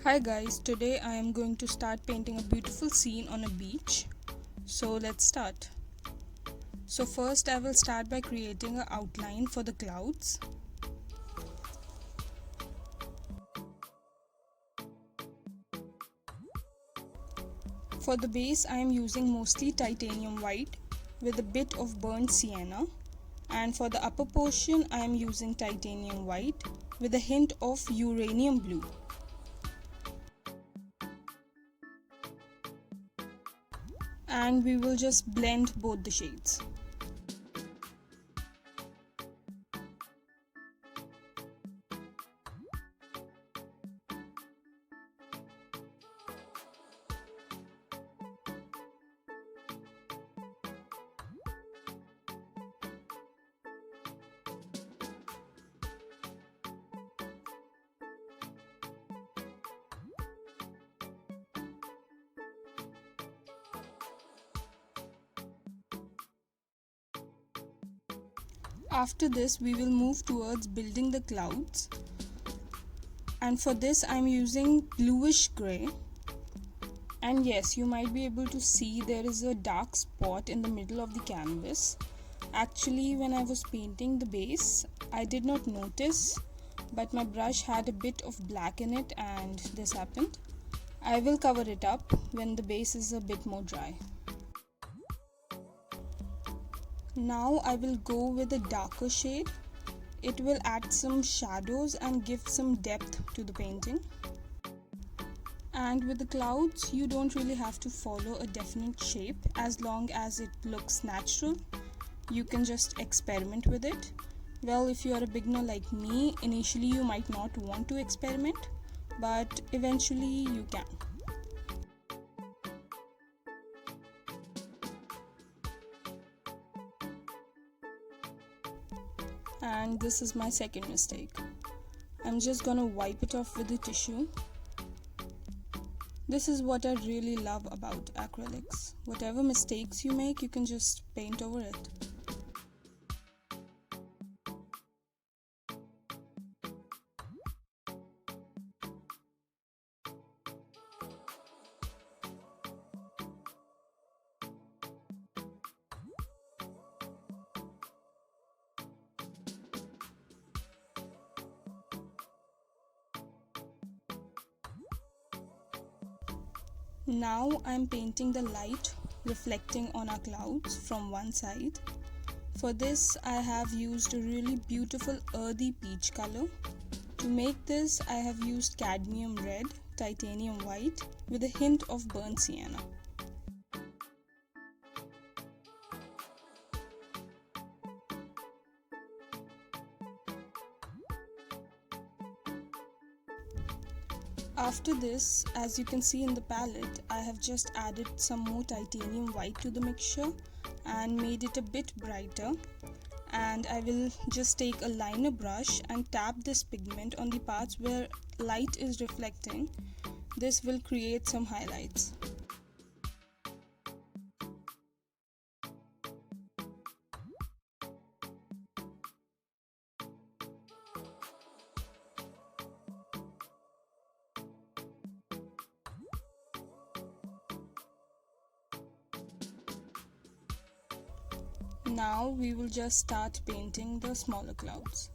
Hi guys, today I am going to start painting a beautiful scene on a beach. So let's start. So first I will start by creating an outline for the clouds. For the base I am using mostly titanium white with a bit of burnt sienna, and for the upper portion I am using titanium white with a hint of uranium blue. And we will just blend both the shades. After this we will move towards building the clouds, and for this I am using bluish grey. And yes, you might be able to see there is a dark spot in the middle of the canvas. Actually, when I was painting the base, I did not notice, but my brush had a bit of black in it and this happened. I will cover it up when the base is a bit more dry. Now I will go with a darker shade. It will add some shadows and give some depth to the painting. And with the clouds, you don't really have to follow a definite shape as long as it looks natural. You can just experiment with it. Well, if you are a beginner like me, initially you might not want to experiment, but eventually you can. And this is my second mistake. I'm just gonna wipe it off with a tissue. This is what I really love about acrylics. Whatever mistakes you make, you can just paint over it. Now I'm painting the light reflecting on our clouds from one side. For this I have used a really beautiful earthy peach color. To make this I have used cadmium red, titanium white with a hint of burnt sienna. After this, as you can see in the palette, I have just added some more titanium white to the mixture and made it a bit brighter. And I will just take a liner brush and tap this pigment on the parts where light is reflecting. This will create some highlights. Now we will just start painting the smaller clouds.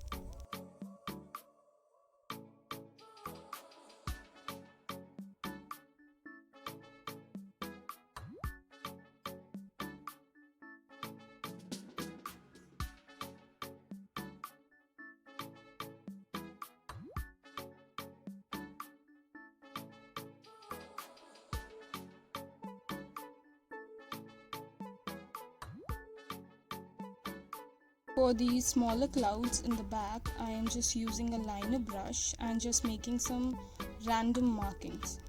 For the smaller clouds in the back, I am just using a liner brush and just making some random markings.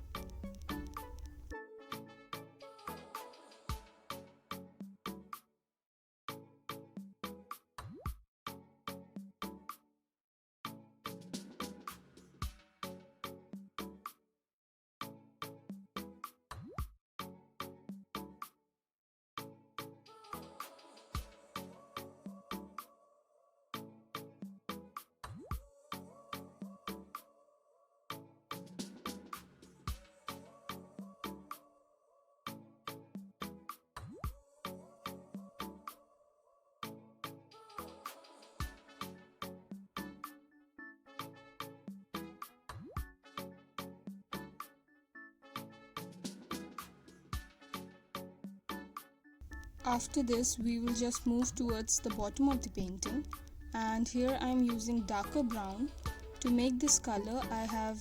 After this, we will just move towards the bottom of the painting, and here I am using darker brown. To make this color, I have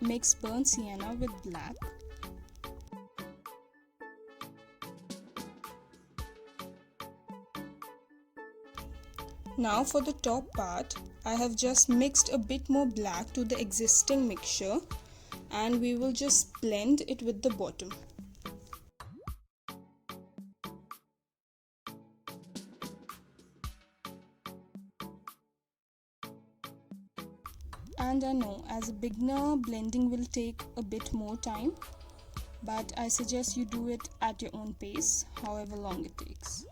mixed burnt sienna with black. Now for the top part, I have just mixed a bit more black to the existing mixture, and we will just blend it with the bottom. And I know as a beginner, blending will take a bit more time, but I suggest you do it at your own pace, however long it takes.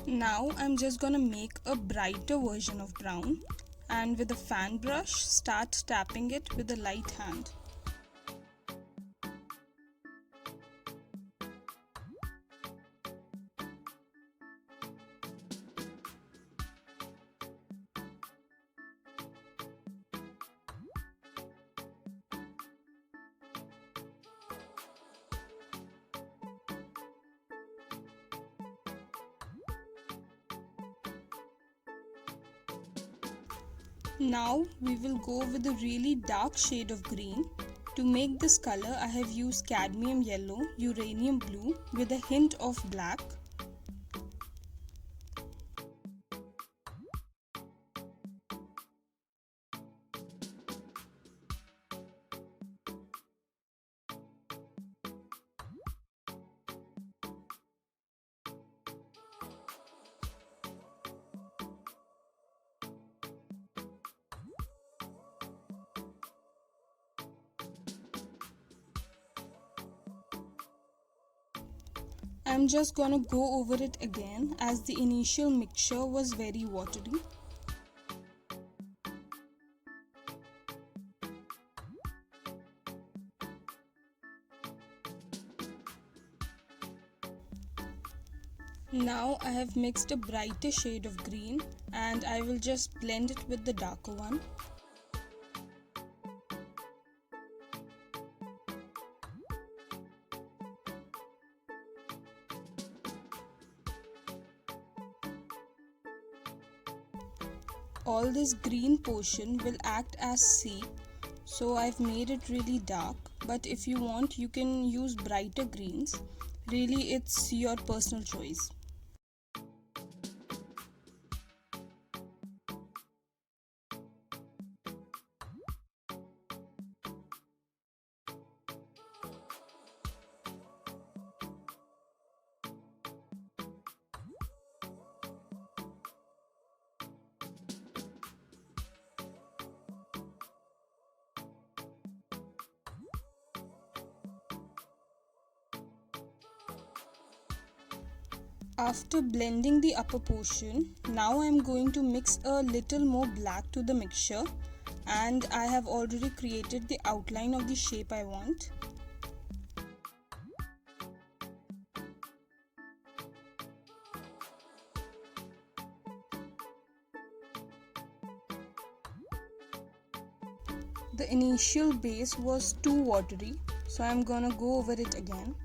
Now I'm just gonna make a brighter version of brown, and with a fan brush start tapping it with a light hand. Now we will go with a really dark shade of green. To make this color, I have used cadmium yellow, uranium blue with a hint of black. I'm just gonna go over it again as the initial mixture was very watery. Now I have mixed a brighter shade of green, and I will just blend it with the darker one. All this green portion will act as seep, so I've made it really dark, but if you want you can use brighter greens. Really, it's your personal choice. After blending the upper portion, now I am going to mix a little more black to the mixture, and I have already created the outline of the shape I want. The initial base was too watery, so I am gonna go over it again.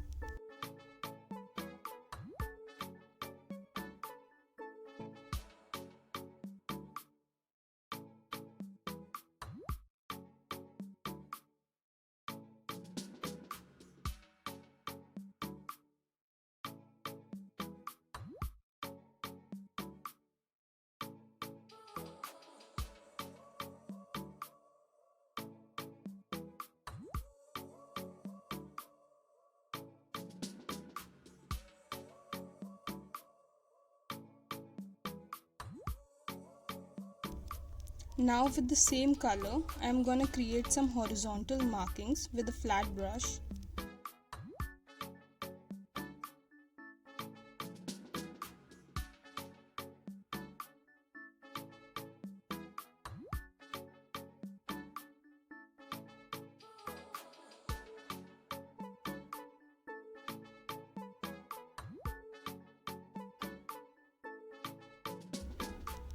Now with the same color, I am gonna create some horizontal markings with a flat brush.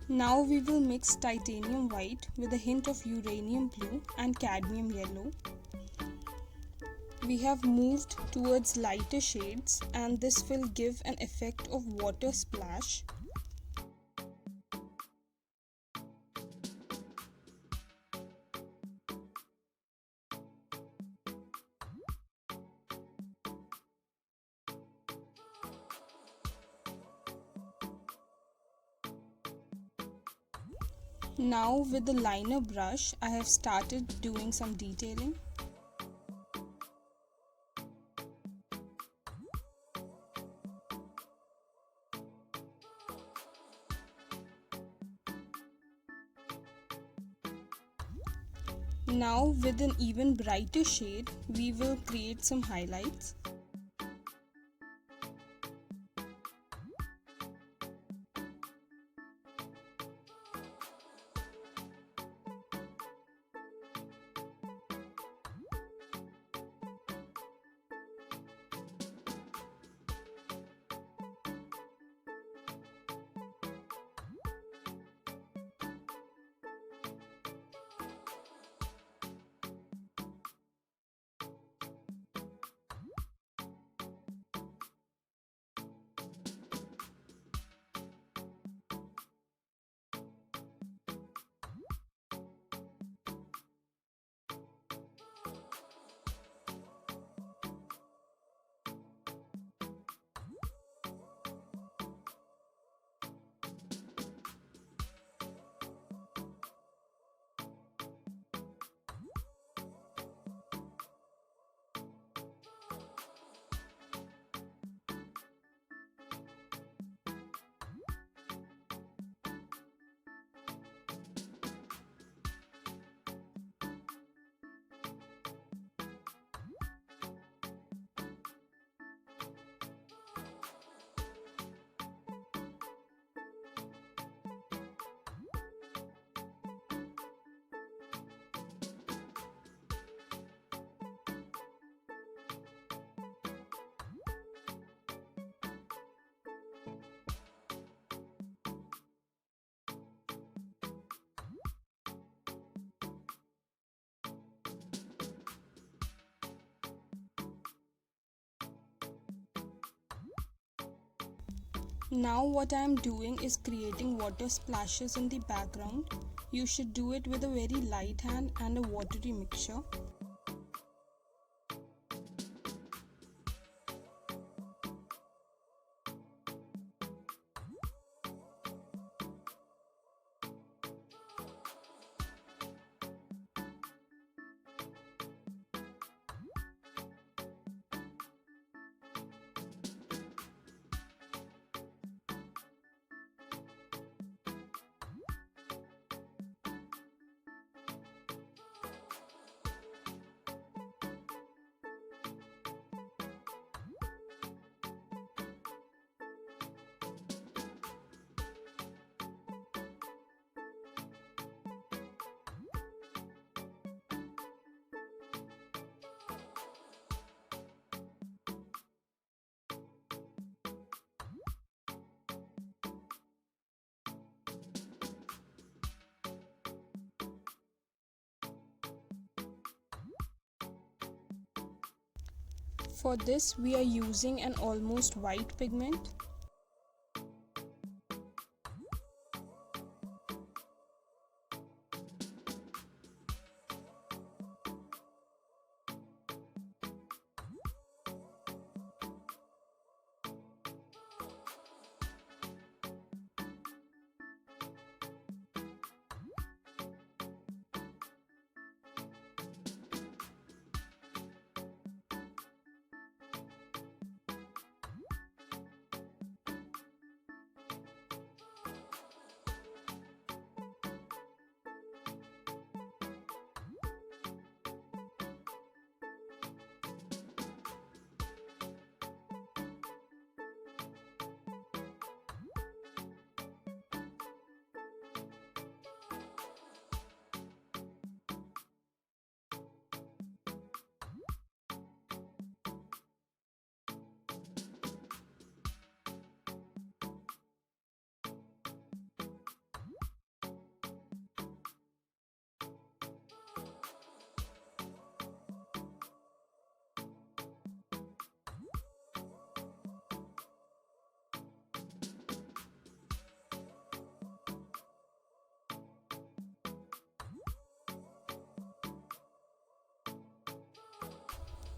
Now we will mix titanium white with a hint of uranium blue and cadmium yellow. We have moved towards lighter shades and this will give an effect of water splash. Now with the liner brush, I have started doing some detailing. Now with an even brighter shade, we will create some highlights. Now what I am doing is creating water splashes in the background. You should do it with a very light hand and a watery mixture. For this we are using an almost white pigment.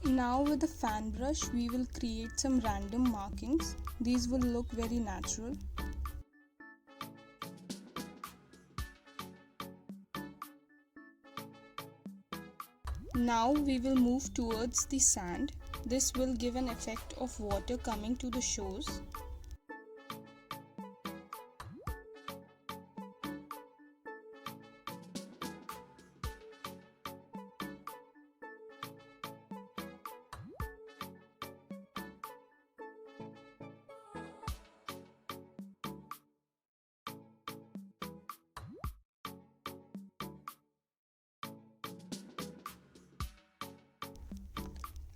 Now with the fan brush, we will create some random markings. These will look very natural. Now we will move towards the sand. This will give an effect of water coming to the shores.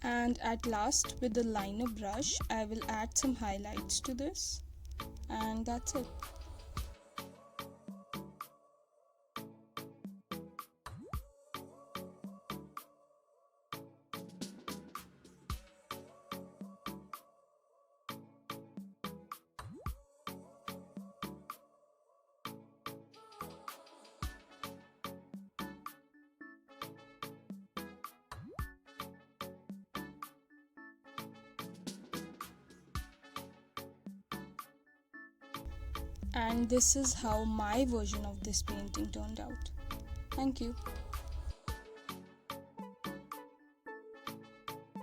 And at last, with the liner brush, I will add some highlights to this, and that's it. And this is how my version of this painting turned out. Thank you.